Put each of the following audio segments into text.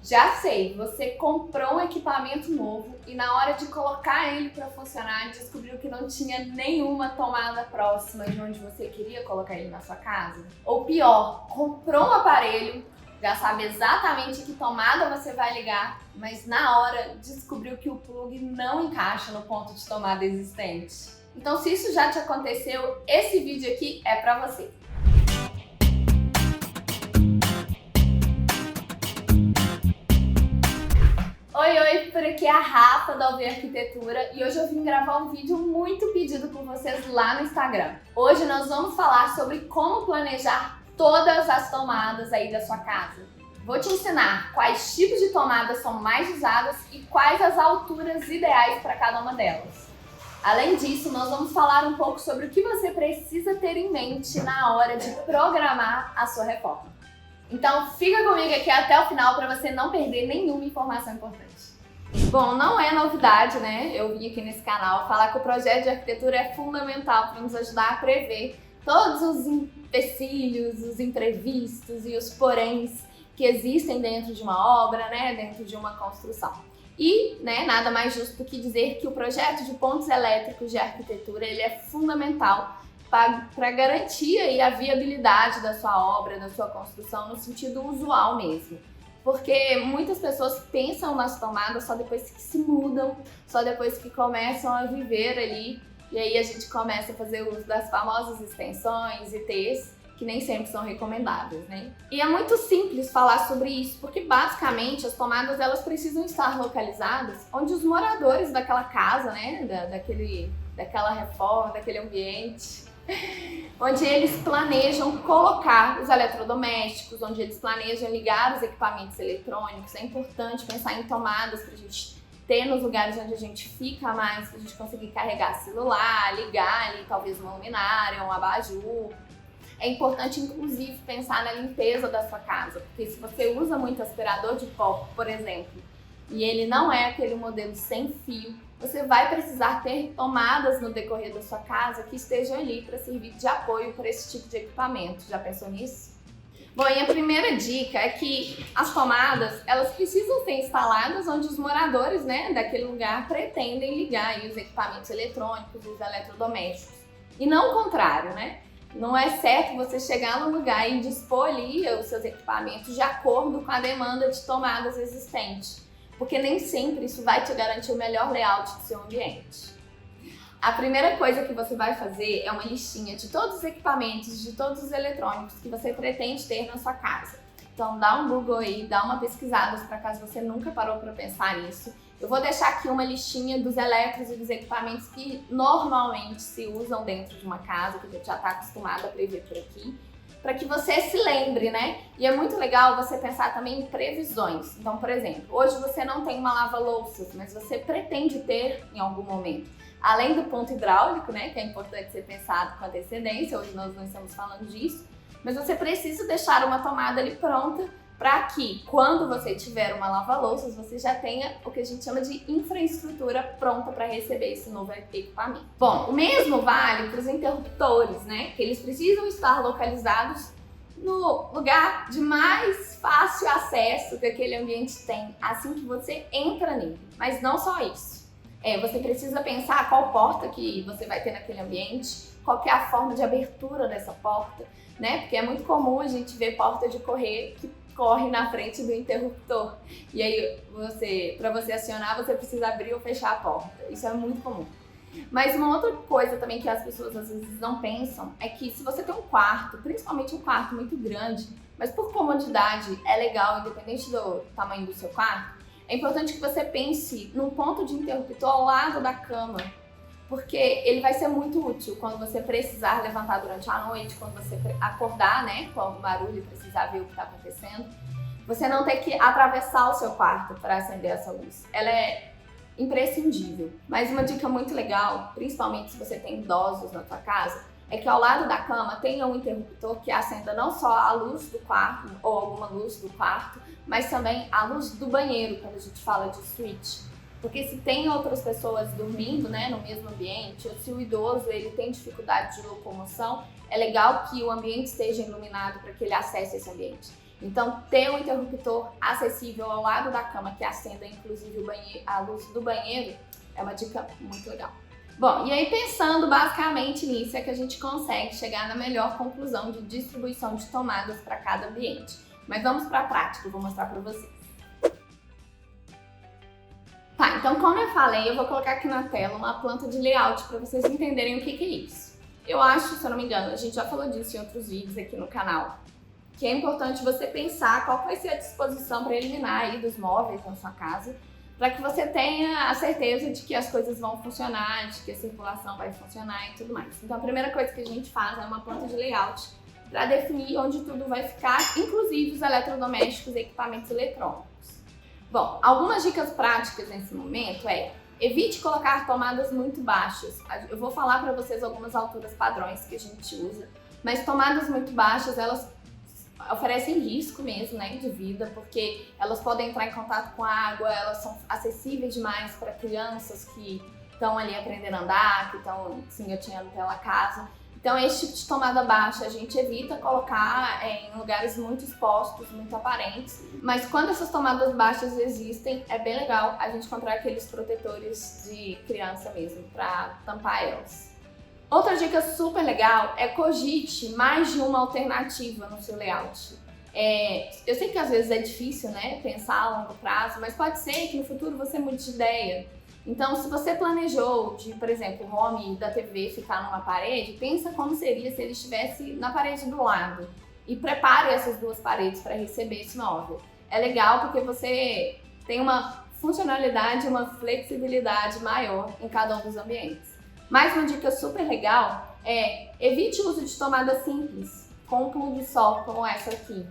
Já sei, você comprou um equipamento novo e na hora de colocar ele para funcionar, descobriu que não tinha nenhuma tomada próxima de onde você queria colocar ele na sua casa? Ou pior, comprou um aparelho, já sabe exatamente que tomada você vai ligar, mas na hora descobriu que o plug não encaixa no ponto de tomada existente. Então, se isso já te aconteceu, esse vídeo aqui é para você. Oi, por aqui é a Rafa da Alveia Arquitetura e hoje eu vim gravar um vídeo muito pedido por vocês lá no Instagram. Hoje nós vamos falar sobre como planejar todas as tomadas aí da sua casa. Vou te ensinar quais tipos de tomadas são mais usadas e quais as alturas ideais para cada uma delas. Além disso, nós vamos falar um pouco sobre o que você precisa ter em mente na hora de programar a sua reforma. Então fica comigo aqui até o final para você não perder nenhuma informação importante. Bom, não é novidade, né? Eu vim aqui nesse canal falar que o projeto de arquitetura é fundamental para nos ajudar a prever todos os empecilhos, os imprevistos e os poréns que existem dentro de uma obra, né? Dentro de uma construção. E, nada mais justo do que dizer que o projeto de pontos elétricos de arquitetura ele é fundamental para garantir aí a viabilidade da sua obra, da sua construção, no sentido usual mesmo. Porque muitas pessoas pensam nas tomadas só depois que se mudam, só depois que começam a viver ali, e aí a gente começa a fazer uso das famosas extensões e T's, que nem sempre são recomendáveis, né? E é muito simples falar sobre isso, porque basicamente as tomadas elas precisam estar localizadas onde os moradores daquela casa, né, daquela reforma, daquele ambiente, onde eles planejam colocar os eletrodomésticos, onde eles planejam ligar os equipamentos eletrônicos. É importante pensar em tomadas para a gente ter nos lugares onde a gente fica mais, para a gente conseguir carregar celular, ligar ali talvez uma luminária, um abajur. É importante, inclusive, pensar na limpeza da sua casa, porque se você usa muito aspirador de pó, por exemplo, e ele não é aquele modelo sem fio, você vai precisar ter tomadas no decorrer da sua casa que estejam ali para servir de apoio para esse tipo de equipamento. Já pensou nisso? Bom, e a primeira dica é que as tomadas, elas precisam ser instaladas onde os moradores, daquele lugar pretendem ligar aí os equipamentos eletrônicos, os eletrodomésticos. E não o contrário, né? Não é certo você chegar no lugar e dispor ali os seus equipamentos de acordo com a demanda de tomadas existente, porque nem sempre isso vai te garantir o melhor layout do seu ambiente. A primeira coisa que você vai fazer é uma listinha de todos os equipamentos, de todos os eletrônicos que você pretende ter na sua casa. Então dá um Google aí, dá uma pesquisada para caso você nunca parou para pensar nisso. Eu vou deixar aqui uma listinha dos elétricos e dos equipamentos que normalmente se usam dentro de uma casa, que a gente já está acostumado a prever por aqui, para que você se lembre, né? E é muito legal você pensar também em previsões. Então, por exemplo, hoje você não tem uma lava-louças, mas você pretende ter em algum momento. Além do ponto hidráulico, né, que é importante ser pensado com antecedência, hoje nós não estamos falando disso, mas você precisa deixar uma tomada ali pronta para que, quando você tiver uma lava-louças, você já tenha o que a gente chama de infraestrutura pronta para receber esse novo equipamento. Bom, o mesmo vale para os interruptores, né? Que eles precisam estar localizados no lugar de mais fácil acesso que aquele ambiente tem, assim que você entra nele. Mas não só isso. Você precisa pensar qual porta que você vai ter naquele ambiente, qual que é a forma de abertura dessa porta, né? Porque é muito comum a gente ver porta de correr que corre na frente do interruptor. E aí, para você acionar, você precisa abrir ou fechar a porta. Isso é muito comum. Mas uma outra coisa também que as pessoas às vezes não pensam é que se você tem um quarto, principalmente um quarto muito grande, mas por comodidade é legal, independente do tamanho do seu quarto, é importante que você pense num ponto de interruptor ao lado da cama, porque ele vai ser muito útil quando você precisar levantar durante a noite, quando você acordar, com algum barulho e precisar ver o que está acontecendo. Você não tem que atravessar o seu quarto para acender essa luz. Ela é imprescindível. Mas uma dica muito legal, principalmente se você tem idosos na sua casa, é que ao lado da cama tenha um interruptor que acenda não só a luz do quarto ou alguma luz do quarto, mas também a luz do banheiro, quando a gente fala de switch. Porque se tem outras pessoas dormindo, no mesmo ambiente, ou se o idoso ele tem dificuldade de locomoção, é legal que o ambiente esteja iluminado para que ele acesse esse ambiente. Então, ter um interruptor acessível ao lado da cama que acenda inclusive a luz do banheiro é uma dica muito legal. Bom, e aí pensando basicamente nisso é que a gente consegue chegar na melhor conclusão de distribuição de tomadas para cada ambiente. Mas vamos para a prática, eu vou mostrar para vocês. Tá, então como eu falei, eu vou colocar aqui na tela uma planta de layout para vocês entenderem o que é isso. Eu acho, se eu não me engano, a gente já falou disso em outros vídeos aqui no canal, que é importante você pensar qual vai ser a disposição preliminar aí dos móveis na sua casa, para que você tenha a certeza de que as coisas vão funcionar, de que a circulação vai funcionar e tudo mais. Então a primeira coisa que a gente faz é uma planta de layout para definir onde tudo vai ficar, inclusive os eletrodomésticos e equipamentos eletrônicos. Bom, algumas dicas práticas nesse momento é: evite colocar tomadas muito baixas. Eu vou falar para vocês algumas alturas padrões que a gente usa, mas tomadas muito baixas, elas oferecem risco mesmo, né, de vida, porque elas podem entrar em contato com a água, elas são acessíveis demais para crianças que estão ali aprendendo a andar, que estão se engatinhando pela casa. Então, esse tipo de tomada baixa a gente evita colocar em lugares muito expostos, muito aparentes. Mas quando essas tomadas baixas existem, é bem legal a gente comprar aqueles protetores de criança mesmo, para tampar elas. Outra dica super legal é cogite mais de uma alternativa no seu layout. Eu sei que às vezes é difícil, né, pensar a longo prazo, mas pode ser que no futuro você mude de ideia. Então, se você planejou de, por exemplo, o home da TV ficar numa parede, pensa como seria se ele estivesse na parede do lado e prepare essas duas paredes para receber esse móvel. É legal porque você tem uma funcionalidade, uma flexibilidade maior em cada um dos ambientes. Mais uma dica super legal é: evite o uso de tomadas simples com um plug só, como essa aqui.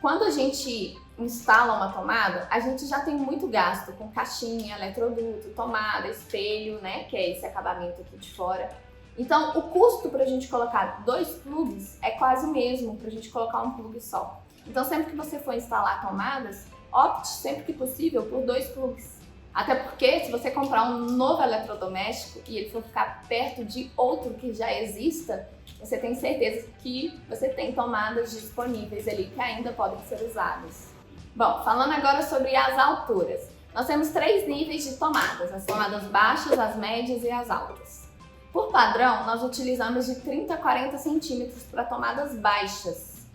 Quando a gente instala uma tomada, a gente já tem muito gasto com caixinha, eletroduto, tomada, espelho, né, que é esse acabamento aqui de fora. Então, o custo para a gente colocar 2 plugs é quase o mesmo para a gente colocar um plug só. Então, sempre que você for instalar tomadas, opte sempre que possível por 2 plugs. Até porque, se você comprar um novo eletrodoméstico e ele for ficar perto de outro que já exista, você tem certeza que você tem tomadas disponíveis ali que ainda podem ser usadas. Bom, falando agora sobre as alturas. Nós temos 3 níveis de tomadas: as tomadas baixas, as médias e as altas. Por padrão, nós utilizamos de 30 a 40 centímetros para tomadas baixas.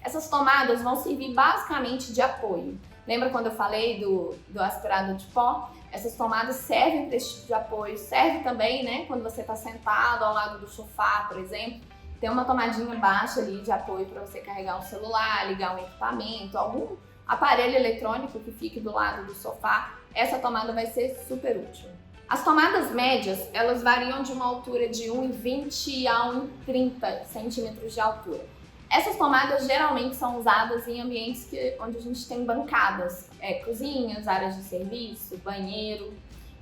Essas tomadas vão servir basicamente de apoio. Lembra quando eu falei do aspirador de pó? Essas tomadas servem para esse tipo de apoio. Serve também, né, quando você está sentado ao lado do sofá, por exemplo. Tem uma tomadinha baixa ali de apoio para você carregar um celular, ligar um equipamento, algum aparelho eletrônico que fique do lado do sofá. Essa tomada vai ser super útil. As tomadas médias, elas variam de uma altura de 1,20 a 1,30 centímetros de altura. Essas tomadas geralmente são usadas em ambientes onde a gente tem bancadas, cozinhas, áreas de serviço, banheiro,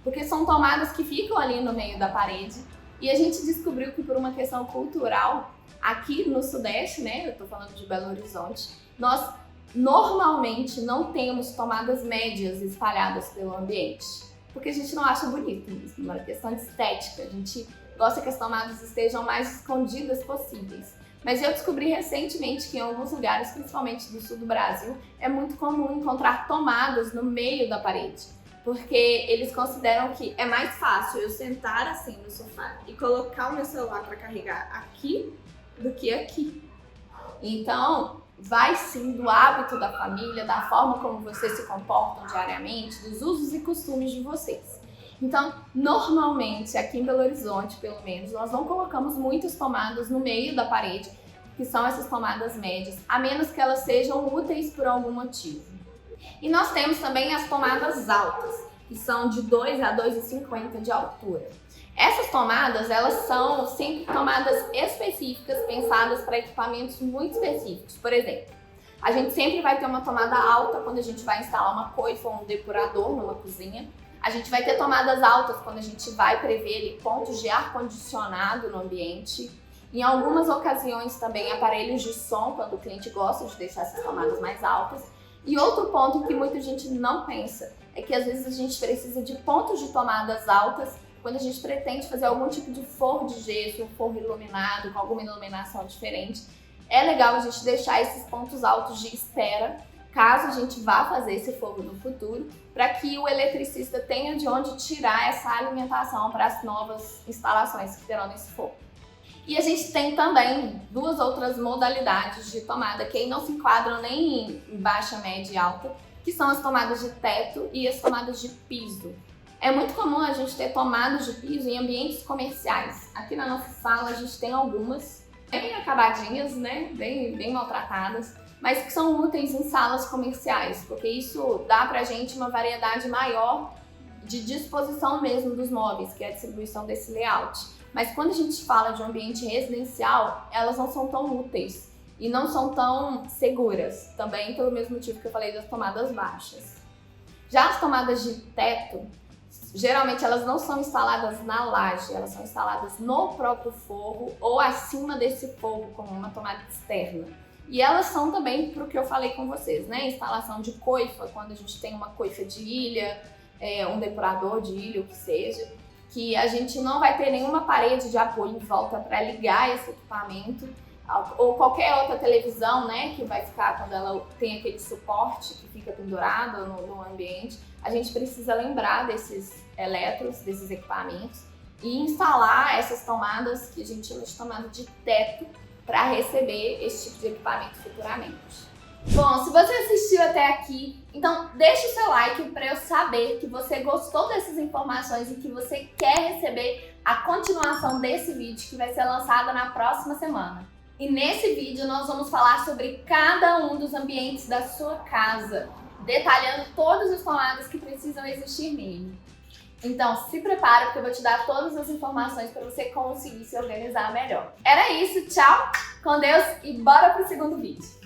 porque são tomadas que ficam ali no meio da parede. E a gente descobriu que, por uma questão cultural, aqui no Sudeste, né, eu tô falando de Belo Horizonte, nós normalmente não temos tomadas médias espalhadas pelo ambiente, porque a gente não acha bonito isso, uma questão de estética. A gente gosta que as tomadas estejam mais escondidas possíveis. Mas eu descobri recentemente que em alguns lugares, principalmente do sul do Brasil, é muito comum encontrar tomadas no meio da parede, porque eles consideram que é mais fácil eu sentar assim no sofá e colocar o meu celular para carregar aqui do que aqui. Então, vai sim do hábito da família, da forma como vocês se comportam diariamente, dos usos e costumes de vocês. Então, normalmente, aqui em Belo Horizonte, pelo menos, nós não colocamos muitas tomadas no meio da parede, que são essas tomadas médias, a menos que elas sejam úteis por algum motivo. E nós temos também as tomadas altas, que são de 2 a 2,50 de altura. Essas tomadas, elas são sempre tomadas específicas, pensadas para equipamentos muito específicos. Por exemplo, a gente sempre vai ter uma tomada alta quando a gente vai instalar uma coifa ou um depurador numa cozinha. A gente vai ter tomadas altas quando a gente vai prever ali pontos de ar-condicionado no ambiente. Em algumas ocasiões também aparelhos de som, quando o cliente gosta de deixar essas tomadas mais altas. E outro ponto que muita gente não pensa é que às vezes a gente precisa de pontos de tomadas altas quando a gente pretende fazer algum tipo de forro de gesso, um forro iluminado, com alguma iluminação diferente. é legal a gente deixar esses pontos altos de espera, caso a gente vá fazer esse fogo no futuro, para que o eletricista tenha de onde tirar essa alimentação para as novas instalações que terão nesse fogo. E a gente tem também duas outras modalidades de tomada que aí não se enquadram nem em baixa, média e alta, que são as tomadas de teto e as tomadas de piso. É muito comum a gente ter tomadas de piso em ambientes comerciais. Aqui na nossa sala a gente tem algumas bem acabadinhas, né? Bem maltratadas, mas que são úteis em salas comerciais, porque isso dá pra gente uma variedade maior de disposição mesmo dos móveis, que é a distribuição desse layout. Mas quando a gente fala de um ambiente residencial, elas não são tão úteis e não são tão seguras, também pelo mesmo motivo que eu falei das tomadas baixas. Já as tomadas de teto, geralmente elas não são instaladas na laje, elas são instaladas no próprio forro ou acima desse forro, como uma tomada externa. E elas são também para o que eu falei com vocês, né? Instalação de coifa, quando a gente tem uma coifa de ilha, um depurador de ilha, o que seja, que a gente não vai ter nenhuma parede de apoio em volta para ligar esse equipamento, ou qualquer outra televisão, né, que vai ficar quando ela tem aquele suporte que fica pendurado no ambiente. A gente precisa lembrar desses eletros, desses equipamentos e instalar essas tomadas que a gente chama de tomada de teto para receber esse tipo de equipamento futuramente. Bom, se você assistiu até aqui, então deixa o seu like para eu saber que você gostou dessas informações e que você quer receber a continuação desse vídeo que vai ser lançado na próxima semana. E nesse vídeo nós vamos falar sobre cada um dos ambientes da sua casa, detalhando todas as tomadas que precisam existir nele. Então se prepara porque eu vou te dar todas as informações para você conseguir se organizar melhor. Era isso, tchau, com Deus e bora pro segundo vídeo.